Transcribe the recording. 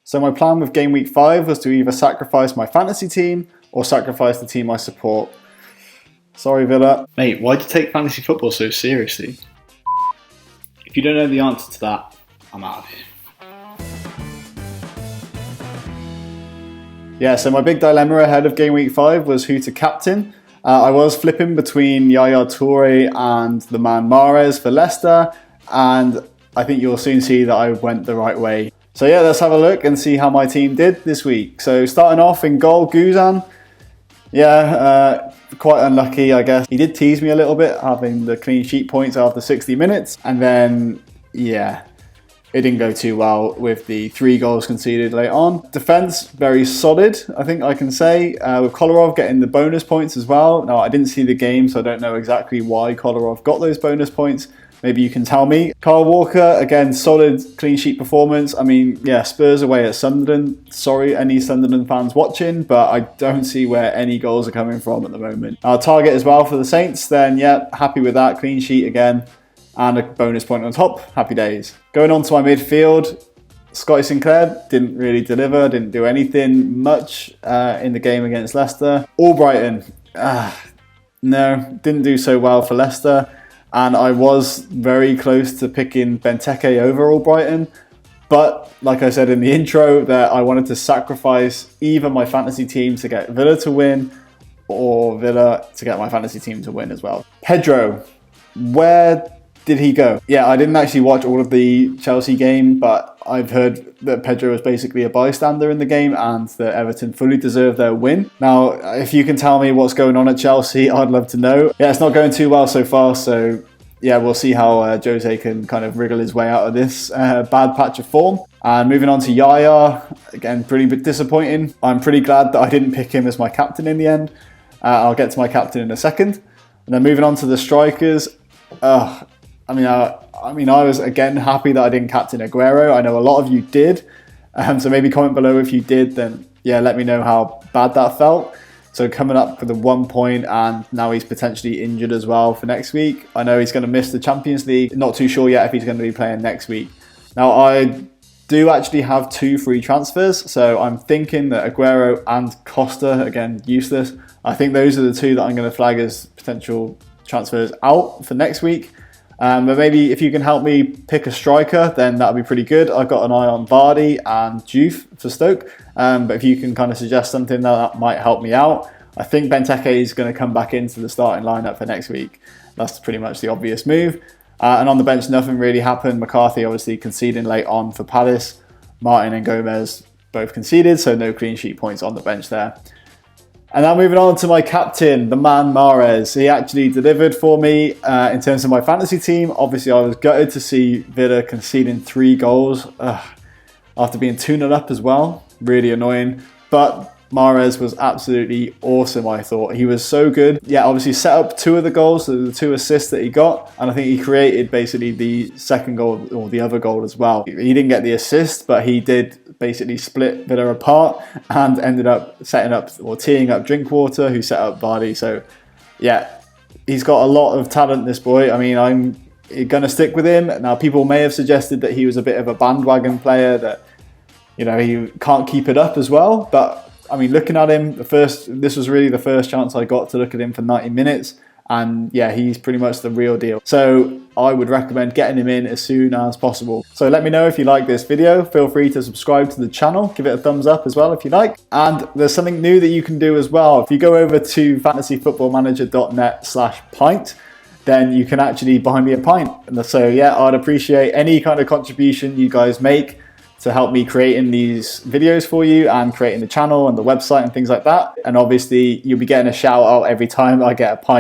So my plan with Game Week 5 was to either sacrifice my fantasy team or sacrifice the team I support. Sorry, Villa. Mate, why'd you take fantasy football so seriously? If you don't know the answer to that, I'm out of here. Yeah, so my big dilemma ahead of Game Week 5 was who to captain. I was flipping between Yaya Toure and the man Mahrez for Leicester, and I think you'll soon see that I went the right way. So yeah, let's have a look and see how my team did this week. So starting off in goal, Guzan. Yeah, quite unlucky, I guess. He did tease me a little bit, having the clean sheet points after 60 minutes. And then, yeah, it didn't go too well with the 3 goals conceded late on. Defence, very solid, I think I can say. With Kolarov getting the bonus points as well. Now, I didn't see the game, so I don't know exactly why Kolarov got those bonus points. Maybe you can tell me. Kyle Walker, again, solid clean sheet performance. I mean, yeah, Spurs away at Sunderland. Sorry, any Sunderland fans watching, but I don't see where any goals are coming from at the moment. Our target as well for the Saints, then yeah, happy with that. Clean sheet again, and a bonus point on top. Happy days. Going on to my midfield, Scotty Sinclair didn't really deliver, didn't do anything much in the game against Leicester. Albrighton, no, didn't do so well for Leicester. And I was very close to picking Benteke over Albrighton. But like I said in the intro, that I wanted to sacrifice either my fantasy team to get Villa to win or Villa to get my fantasy team to win as well. Pedro, where did he go? Yeah, I didn't actually watch all of the Chelsea game, but I've heard that Pedro was basically a bystander in the game and that Everton fully deserved their win. Now, if you can tell me what's going on at Chelsea, I'd love to know. Yeah, it's not going too well so far, so yeah, we'll see how Jose can kind of wriggle his way out of this bad patch of form. And moving on to Yaya, again, pretty bit disappointing. I'm pretty glad that I didn't pick him as my captain in the end. I'll get to my captain in a second. And then moving on to the strikers, I was again happy that I didn't captain Aguero. I know a lot of you did. So maybe comment below if you did, then yeah, let me know how bad that felt. So coming up for the 1 point, and now he's potentially injured as well for next week. I know he's going to miss the Champions League. Not too sure yet if he's going to be playing next week. Now I do actually have 2 free transfers. So I'm thinking that Aguero and Costa, again, useless. I think those are the 2 that I'm going to flag as potential transfers out for next week. But maybe if you can help me pick a striker, then that would be pretty good. I've got an eye on Vardy and Juve for Stoke. But if you can kind of suggest something that might help me out. I think Benteke is going to come back into the starting lineup for next week. That's pretty much the obvious move. And on the bench, nothing really happened. McCarthy obviously conceding late on for Palace. Martin and Gomez both conceded, so no clean sheet points on the bench there. And now moving on to my captain, the man Mahrez. He actually delivered for me in terms of my fantasy team. Obviously, I was gutted to see Villa conceding 3 goals after being 2-0 up as well. Really annoying. But Mahrez was absolutely awesome, I thought. He was so good. Yeah, obviously set up 2 of the goals, so the 2 assists that he got. And I think he created basically the second goal or the other goal as well. He didn't get the assist, but he did basically split Villa apart and ended up setting up or teeing up Drinkwater, who set up Vardy. So yeah, he's got a lot of talent, this boy. I mean, I'm going to stick with him. Now, people may have suggested that he was a bit of a bandwagon player, that, you know, he can't keep it up as well. But I mean, looking at him, this was really the first chance I got to look at him for 90 minutes. And yeah, he's pretty much the real deal. So I would recommend getting him in as soon as possible. So let me know if you like this video. Feel free to subscribe to the channel. Give it a thumbs up as well if you like. And there's something new that you can do as well. If you go over to fantasyfootballmanager.net/pint, then you can actually buy me a pint. And so yeah, I'd appreciate any kind of contribution you guys make to help me creating these videos for you and creating the channel and the website and things like that. And obviously you'll be getting a shout out every time I get a pint.